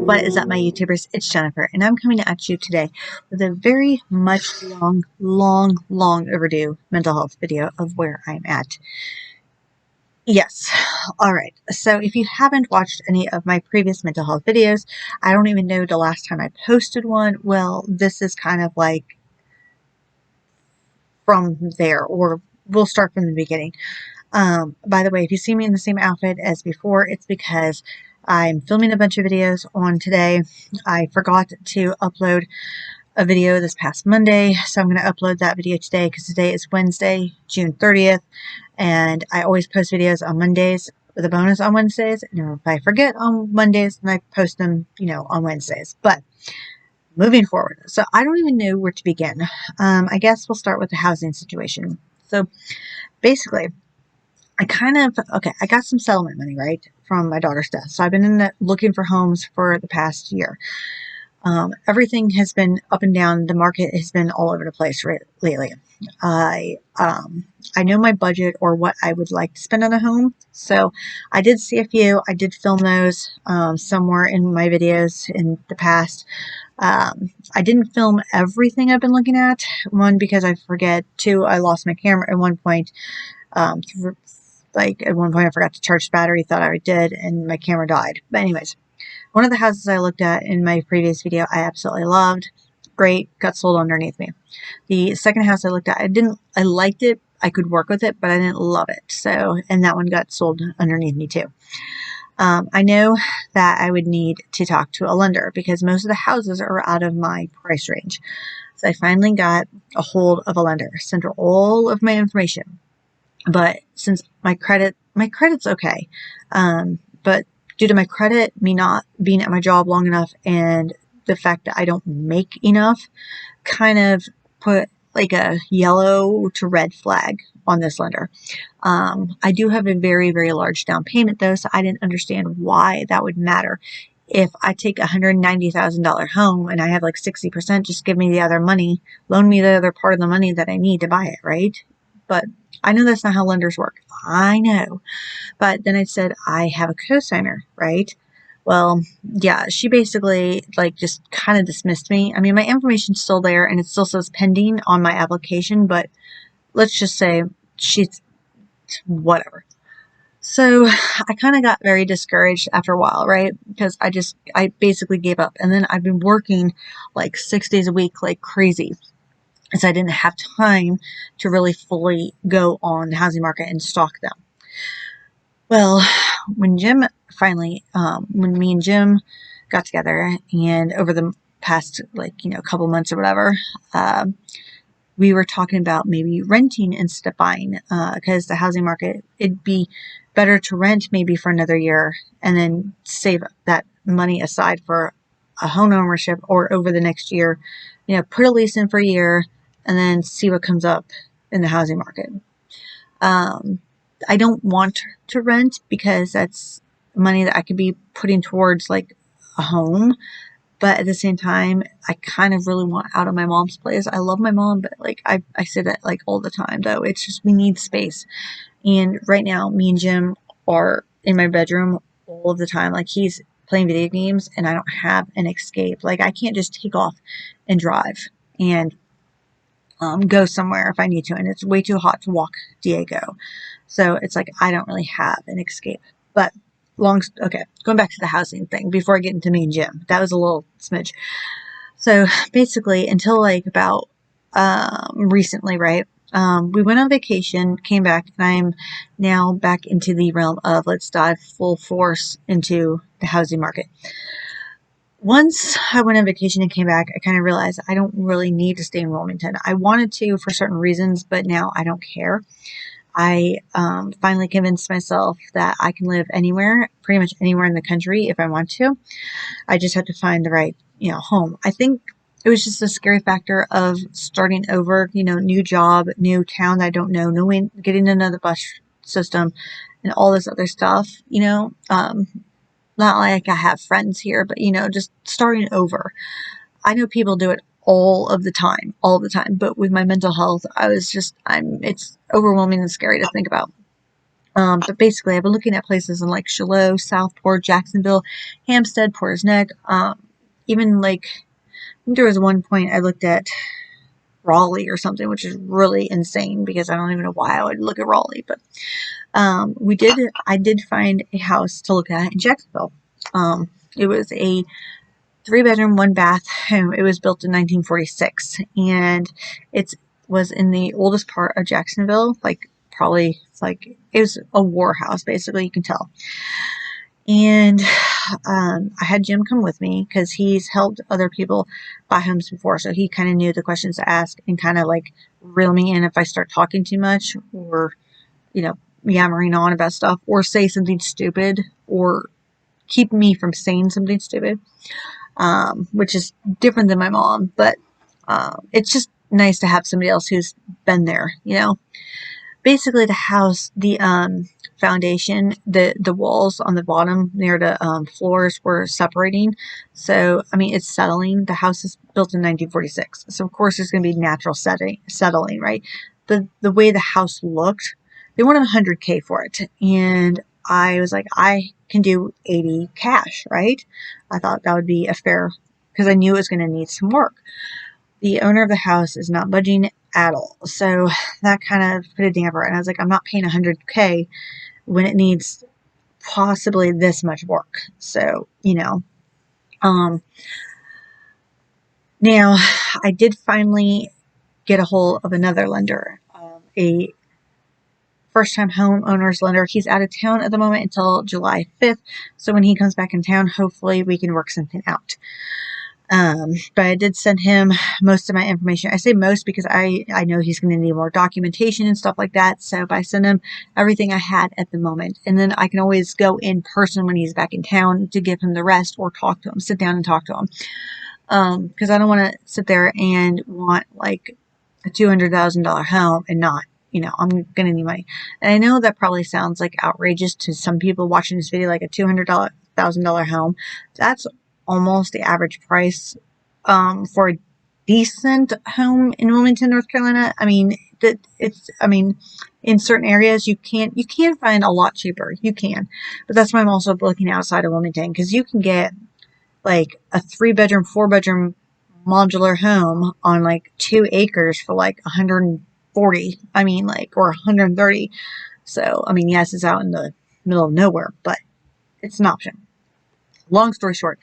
What is up, my YouTubers? It's Jennifer, and I'm coming at you today with a very much long overdue mental health video of where I'm at. Yes. All right. So if you haven't watched any of my previous mental health videos, I don't even know the last time I posted one. Well, this is kind of like from there, or we'll start from the beginning. By the way, if you see me in the same outfit as before, it's because I'm filming a bunch of videos on today. I forgot to upload a video this past Monday, so I'm going to upload that video today because today is Wednesday, June 30th, and I always post videos on Mondays with a bonus on Wednesdays, and if I forget on Mondays, then I post them, on Wednesdays. But moving forward, so I don't even know where to begin. I guess we'll start with the housing situation. So basically, I got some settlement money, right, from my daughter's death. So I've been looking for homes for the past year. Everything has been up and down. The market has been all over the place lately. I know my budget or what I would like to spend on a home. So I did see a few. I did film those somewhere in my videos in the past. I didn't film everything I've been looking at. One, because I forget. Two, I lost my camera at one point. At one point I forgot to charge the battery, thought I did, and my camera died. But anyways, one of the houses I looked at in my previous video, I absolutely loved. Great, got sold underneath me. The second house I looked at, I liked it, I could work with it, but I didn't love it. So, and that one got sold underneath me too. I know that I would need to talk to a lender because most of the houses are out of my price range. So I finally got a hold of a lender, sent her all of my information. But since my credit's okay, but due to my credit, me not being at my job long enough, and the fact that I don't make enough, kind of put like a yellow to red flag on this lender. I do have a very, very large down payment though, so I didn't understand why that would matter. If I take a $190,000 home and I have like 60%, just give me the other money, loan me the other part of the money that I need to buy it, right? But I know that's not how lenders work. I know. But then I said, I have a cosigner, right? Well, yeah, she basically just kind of dismissed me. I mean, my information's still there and it still says pending on my application, but let's just say she's whatever. So I kind of got very discouraged after a while, right? Because I basically gave up. And then I've been working like 6 days a week like crazy. So I didn't have time to really fully go on the housing market and stalk them. Well, when when me and Jim got together, and over the past couple months or whatever, we were talking about maybe renting instead of buying, because the housing market, it'd be better to rent maybe for another year and then save that money aside for a home ownership, or over the next year, put a lease in for a year and then see what comes up in the housing market. I don't want to rent because that's money that I could be putting towards like a home. But at the same time, I kind of really want out of my mom's place. I love my mom, but I say that all the time though. It's just, we need space. And right now, me and Jim are in my bedroom all of the time. Like, he's playing video games and I don't have an escape. Like, I can't just take off and drive and go somewhere if I need to, and it's way too hot to walk Diego. So it's like I don't really have an escape. But okay, going back to the housing thing before I get into me and Jim. That was a little smidge. So basically, until about recently, right? We went on vacation, came back, and I'm now back into the realm of let's dive full force into the housing market. Once I went on vacation and came back, I kind of realized I don't really need to stay in Wilmington. I wanted to for certain reasons, but now I don't care. I finally convinced myself that I can live anywhere, pretty much anywhere in the country if I want to. I just have to find the right, home. I think it was just a scary factor of starting over, new job, new town that I don't know, getting to know the bus system and all this other stuff, not like I have friends here, but, just starting over. I know people do it all the time, but with my mental health, it's overwhelming and scary to think about. But basically, I've been looking at places in like Shiloh, Southport, Jacksonville, Hampstead, Porter's Neck. Even like, I think there was one point I looked at Raleigh or something, which is really insane because I don't even know why I would look at Raleigh. But I did find a house to look at in Jacksonville. It was a 3-bedroom, 1-bath home. It was built in 1946, and it was in the oldest part of Jacksonville, like probably like it was a war house, basically, you can tell. And I had Jim come with me because he's helped other people buy homes before, so he kind of knew the questions to ask and kind of like reel me in if I start talking too much or, yammering on about stuff or say something stupid or keep me from saying something stupid, which is different than my mom, but it's just nice to have somebody else who's been there, Basically, the house, the foundation, the walls on the bottom near the floors were separating. So, I mean, it's settling. The house is built in 1946. So, of course, there's going to be natural settling, right? The way the house looked, they wanted $100K for it. And I was like, I can do 80 cash, right? I thought that would be a fair, because I knew it was going to need some work. The owner of the house is not budging at all. So that kind of put a damper. And I was like, I'm not paying $100K when it needs possibly this much work. So, now I did finally get a hold of another lender, a first-time homeowners lender. He's out of town at the moment until July 5th. So when he comes back in town, hopefully we can work something out. But I did send him most of my information. I say most because I know he's going to need more documentation and stuff like that. So I sent him everything I had at the moment. And then I can always go in person when he's back in town to give him the rest or talk to him, sit down and talk to him. Because I don't want to sit there and want like a $200,000 home and not, I'm going to need money. And I know that probably sounds like outrageous to some people watching this video, like a $200,000 home. That's almost the average price for a decent home in Wilmington, North Carolina. I mean, in certain areas you can find a lot cheaper. You can, but that's why I'm also looking outside of Wilmington, because you can get like a 3-bedroom, 4-bedroom modular home on like 2 acres for like 140. I mean, like, or 130. So, I mean, yes, it's out in the middle of nowhere, but it's an option. Long story short,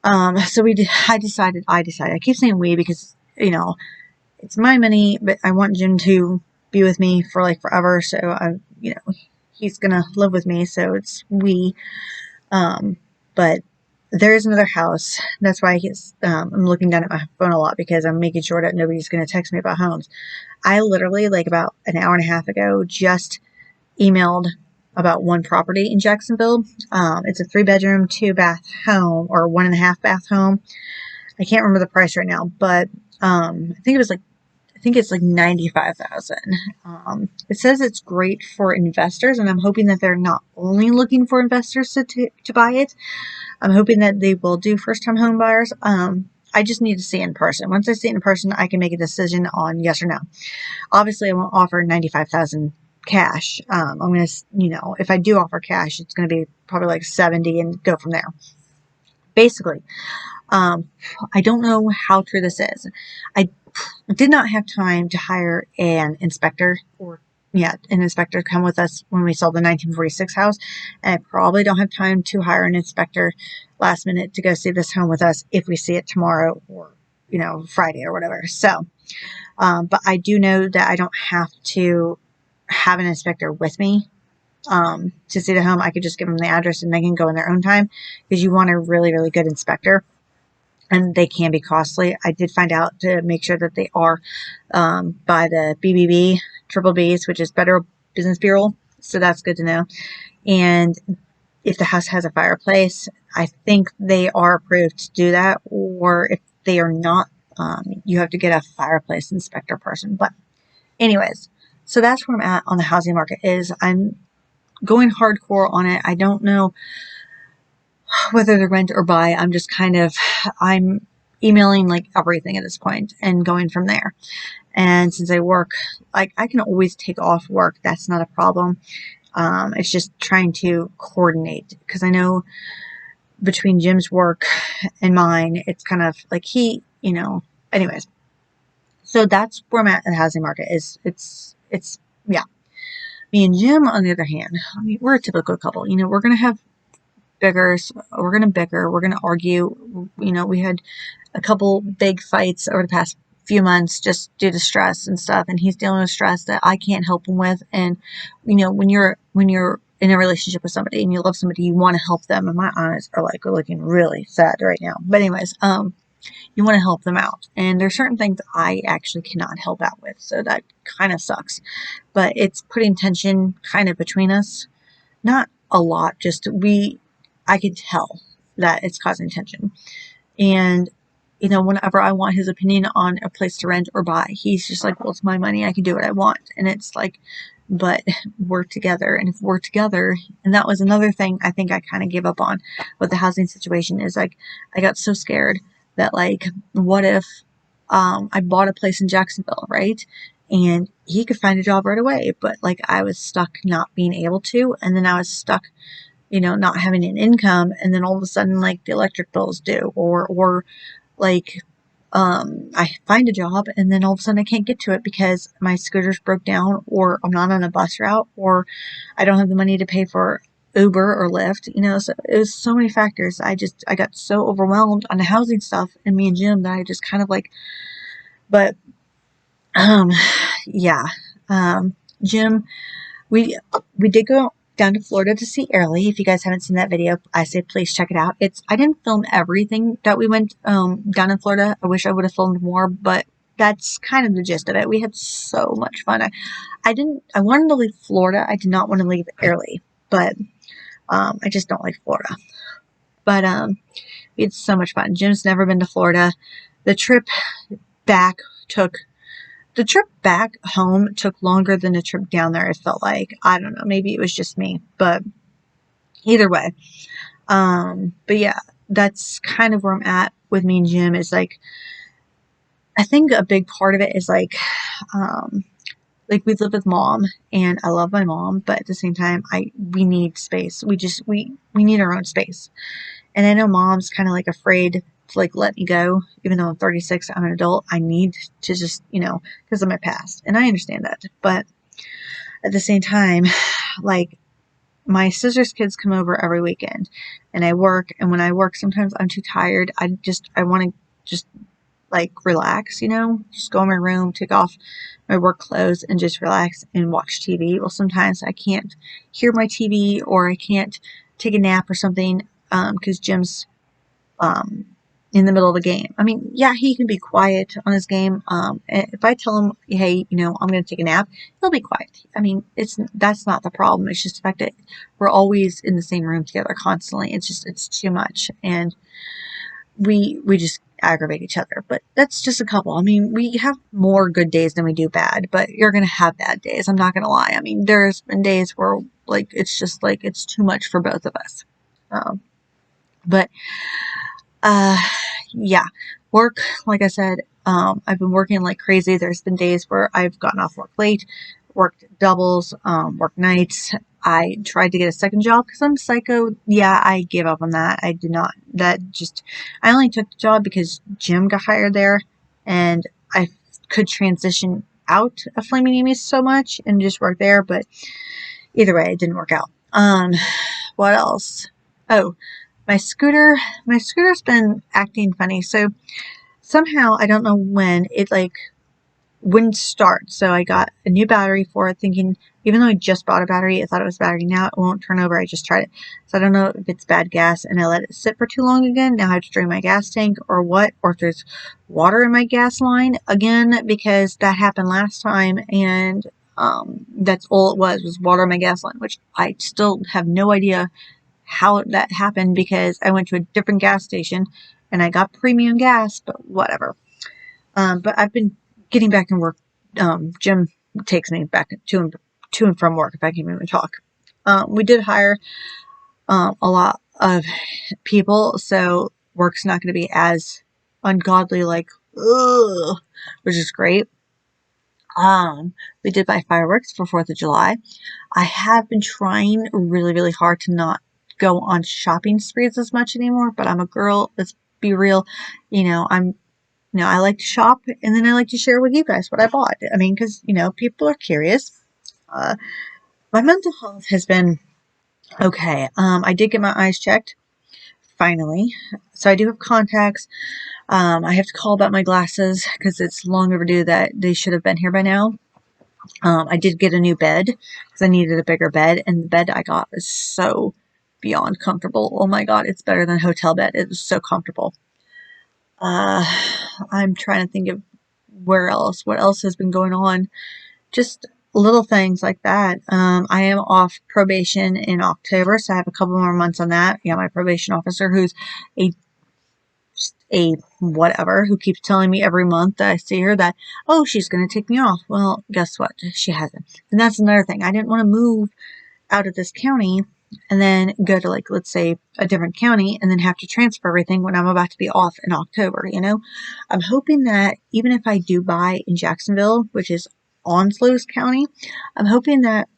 so I decided, I keep saying we because, it's my money, but I want Jim to be with me for like forever. So he's going to live with me. So it's we, but there is another house. That's why I'm looking down at my phone a lot because I'm making sure that nobody's going to text me about homes. I literally, like about an hour and a half ago, just emailed about one property in Jacksonville. It's a 3-bedroom, 2-bath home, or 1.5-bath home. I can't remember the price right now, but I think it's like $95,000. It says it's great for investors, and I'm hoping that they're not only looking for investors to buy it. I'm hoping that they will do first-time home buyers. I just need to see it in person. Once I see it in person, I can make a decision on yes or no. Obviously, I won't offer $95,000 cash. I'm going to, if I do offer cash, it's going to be probably like 70 and go from there. Basically, I don't know how true this is. I did not have time to hire an inspector an inspector to come with us when we sold the 1946 house. And I probably don't have time to hire an inspector last minute to go see this home with us if we see it tomorrow or, Friday or whatever. So, but I do know that I don't have to have an inspector with me to see the home. I could just give them the address and they can go in their own time, because you want a really, really good inspector, and they can be costly. I did find out to make sure that they are by the BBB, triple Bs, which is Better Business Bureau. So that's good to know. And if the house has a fireplace, I think they are approved to do that. Or if they are not, you have to get a fireplace inspector person. But anyways, so that's where I'm at on the housing market. I'm going hardcore on it. I don't know whether to rent or buy. I'm emailing like everything at this point and going from there. And since I work, like, I can always take off work. That's not a problem. It's just trying to coordinate, because I know between Jim's work and mine, it's kind of like he, anyways. So that's where I'm at in the housing market. Yeah. Me and Jim, on the other hand, I mean, we're a typical couple. We're gonna have bickers. We're gonna bicker. We're gonna argue. We had a couple big fights over the past few months just due to stress and stuff, and he's dealing with stress that I can't help him with. And when you're in a relationship with somebody and you love somebody, you want to help them. And my eyes are like looking really sad right now. But anyways, you want to help them out, and there's certain things I actually cannot help out with, so that kind of sucks. But it's putting tension kind of between us. Not a lot, just I could tell that it's causing tension. And, whenever I want his opinion on a place to rent or buy, he's just like, well, it's my money. I can do what I want. And it's like, but we're together. And if we're together, and that was another thing I think I kind of gave up on with the housing situation, is like, I got so scared that, like, what if I bought a place in Jacksonville, right? And he could find a job right away, but like I was stuck not being able to. And then I was stuck, not having an income. And then all of a sudden, like, the electric bills due, or like, I find a job and then all of a sudden I can't get to it because my scooter's broke down, or I'm not on a bus route, or I don't have the money to pay for Uber or Lyft, so it was so many factors. I got so overwhelmed on the housing stuff and me and Jim that I just kind of like, but, um, yeah, Jim, we did go down to Florida to see Airly. If you guys haven't seen that video, I say please check it out. I didn't film everything that we went down in Florida. I wish I would have filmed more, but that's kind of the gist of it. We had so much fun. I wanted to leave Florida. I did not want to leave Airly, but I just don't like Florida. But we had so much fun. Jim's never been to Florida. The trip back home took longer than the trip down there. It felt like, I don't know, maybe it was just me, but either way. But yeah, that's kind of where I'm at with me and Jim, is like, I think a big part of it is like we live with mom, and I love my mom, but at the same time, we need space. We need our own space. And I know mom's kind of like afraid to like let me go, even though I'm 36, I'm an adult. I need to just, because of my past. And I understand that. But at the same time, like, my sister's kids come over every weekend and I work. And when I work, sometimes I'm too tired. I want to just like relax, just go in my room, take off my work clothes and just relax and watch TV. Well, sometimes I can't hear my TV, or I can't take a nap or something, because Jim's in the middle of a game. I mean, yeah, he can be quiet on his game. If I tell him, hey, I'm going to take a nap, he'll be quiet. I mean, that's not the problem. It's just the fact that we're always in the same room together constantly. It's too much. And we just aggravate each other. But that's just a couple. I mean, we have more good days than we do bad, but you're going to have bad days. I'm not going to lie. I mean, there's been days where, like, it's just like, it's too much for both of us. But yeah, work, like I said, I've been working like crazy. There's been days where I've gotten off work late, worked doubles, worked nights. I tried to get a second job because I'm psycho. Yeah, I gave up on that. I did not, I only took the job because Jim got hired there and I could transition out of Flaming Amy's so much and just work there. But either way, it didn't work out. What else? Oh, my scooter's been acting funny. So somehow, I don't know when, it like wouldn't start. So I got a new battery for it, thinking, even though I just bought a battery, I thought it was a battery. Now it won't turn over. I just tried it. So I don't know if it's bad gas and I let it sit for too long again. Now I have to drain my gas tank or what, or if there's water in my gas line again, because that happened last time. And that's all it was water in my gas line, which I still have no idea how that happened, because I went to a different gas station and I got premium gas, but whatever. But I've been getting back in work. Jim takes me back to and from work, if I can even talk. We did hire a lot of people, so work's not going to be as ungodly, like, ugh, which is great. We did buy fireworks for 4th of July. I have been trying really, really hard to not go on shopping sprees as much anymore, but I'm a girl. Let's be real. I like to shop, and then I like to share with you guys what I bought. I mean, because, people are curious. My mental health has been okay. I did get my eyes checked, finally. So I do have contacts. I have to call about my glasses because it's long overdue that they should have been here by now. I did get a new bed because I needed a bigger bed, and the bed I got is so beyond comfortable. Oh my God, it's better than a hotel bed. It was so comfortable. I'm trying to think of what else has been going on. Just little things like that. I am off probation in October, so I have a couple more months on that. Yeah, my probation officer, who's a whatever, who keeps telling me every month that I see her that, oh, she's going to take me off. Well, guess what? She hasn't. And that's another thing. I didn't want to move out of this county and then go to, like, let's say a different county and then have to transfer everything when I'm about to be off in October. I'm hoping that even if I do buy in Jacksonville, which is Onslow County, I'm hoping that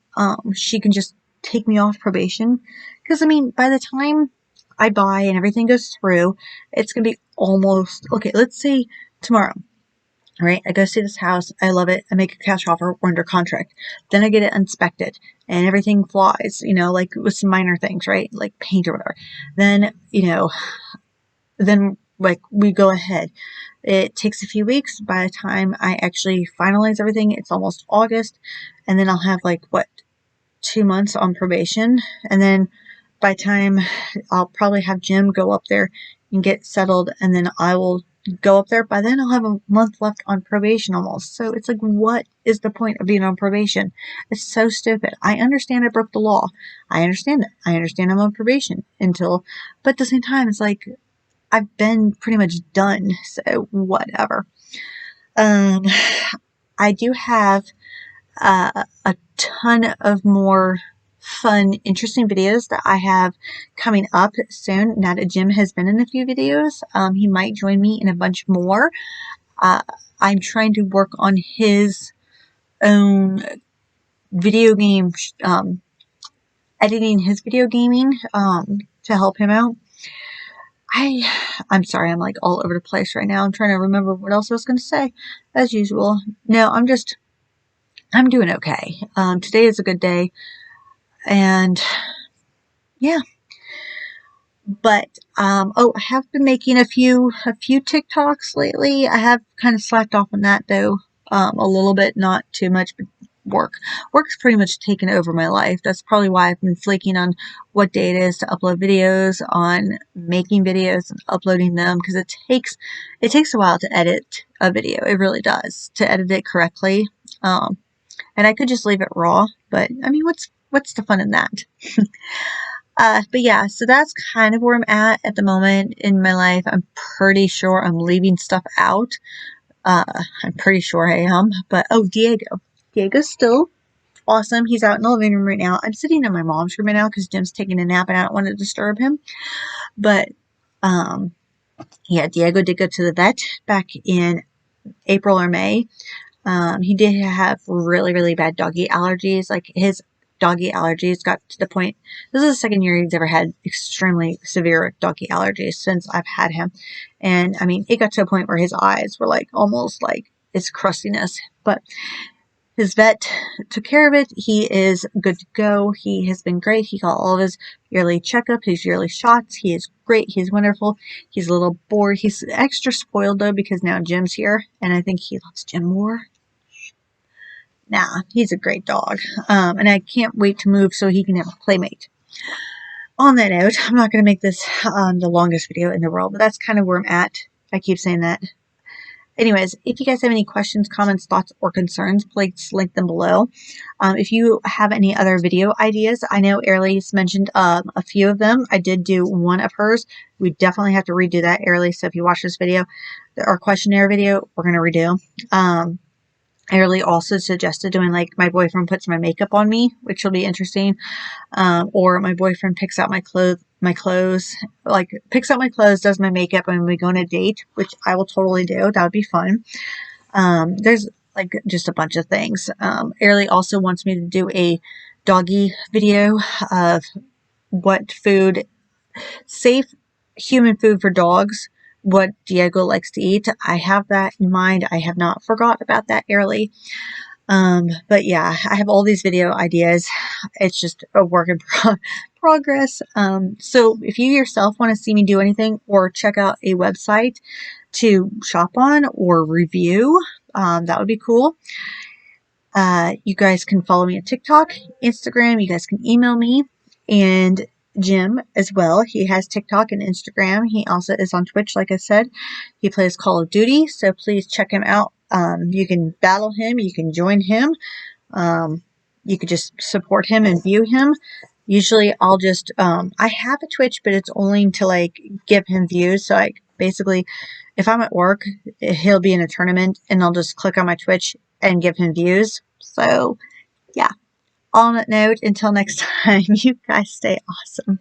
she can just take me off probation. Because, I mean, by the time I buy and everything goes through, it's going to be almost, okay, let's say tomorrow. Right, I go see this house. I love it. I make a cash offer. We're under contract. Then I get it inspected, and everything flies. Like with some minor things, right, like paint or whatever. Then, then like we go ahead. It takes a few weeks. By the time I actually finalize everything, it's almost August, and then I'll have 2 months on probation, and then by the time I'll probably have Jim go up there and get settled, and then I will go up there. By then I'll have a month left on probation almost. So it's like, what is the point of being on probation? It's so stupid. I understand I broke the law. I understand that. I understand I'm on probation but at the same time, it's like, I've been pretty much done. So whatever. I do have a ton of more fun, interesting videos that I have coming up soon. Now that Jim has been in a few videos, he might join me in a bunch more. I'm trying to work on his own video game, editing his video gaming, to help him out. I'm sorry, I'm all over the place right now. I'm trying to remember what else I was going to say, as usual. No, I'm doing okay. Today is a good day, and yeah. But I have been making a few TikToks lately. I have kind of slacked off on that though, a little bit, not too much, but work's pretty much taken over my life. That's probably why I've been flaking on what day it is to upload videos, on making videos and uploading them, because it takes a while to edit a video. It really does, to edit it correctly. And I could just leave it raw, but I mean, what's the fun in that? But yeah, so that's kind of where I'm at the moment in my life. I'm pretty sure I'm leaving stuff out. I'm pretty sure I am. But, Diego's still awesome. He's out in the living room right now. I'm sitting in my mom's room right now because Jim's taking a nap and I don't want to disturb him. But, yeah, Diego did go to the vet back in April or May. He did have really, really bad doggy allergies. His doggy allergies got to the point, this is the second year he's ever had extremely severe doggy allergies since I've had him. And I mean, it got to a point where his eyes were almost it's crustiness, but his vet took care of it. He is good to go. He has been great. He got all of his yearly checkup, his yearly shots. He is great. He's wonderful. He's a little bored. He's extra spoiled though, because now Jim's here and I think he loves Jim more. Nah, he's a great dog. And I can't wait to move so he can have a playmate. On that note, I'm not going to make this the longest video in the world, but that's kind of where I'm at. I keep saying that. Anyways, if you guys have any questions, comments, thoughts, or concerns, please link them below. If you have any other video ideas, I know Airly's mentioned a few of them. I did do one of hers. We definitely have to redo that, Airly. So if you watch this video, our questionnaire video, we're going to redo. Airly also suggested doing my boyfriend puts my makeup on me, which will be interesting. Or my boyfriend picks out my clothes, picks out my clothes, does my makeup, and we go on a date, which I will totally do. That would be fun. There's like just a bunch of things. Airly also wants me to do a doggy video of what food, safe human food for dogs, what Diego likes to eat. I have that in mind. I have not forgot about that, Airly. But yeah, I have all these video ideas. It's just a work in progress. So if you yourself want to see me do anything or check out a website to shop on or review, that would be cool. You guys can follow me on TikTok, Instagram. You guys can email me, and Jim as well. He has TikTok and Instagram. He also is on Twitch, like I said. He plays Call of Duty, so please check him out. You can battle him. You can join him. You could just support him and view him. Usually I'll just, I have a Twitch, but it's only to like give him views. So I basically, if I'm at work, he'll be in a tournament and I'll just click on my Twitch and give him views. So yeah, on that note, until next time, you guys stay awesome.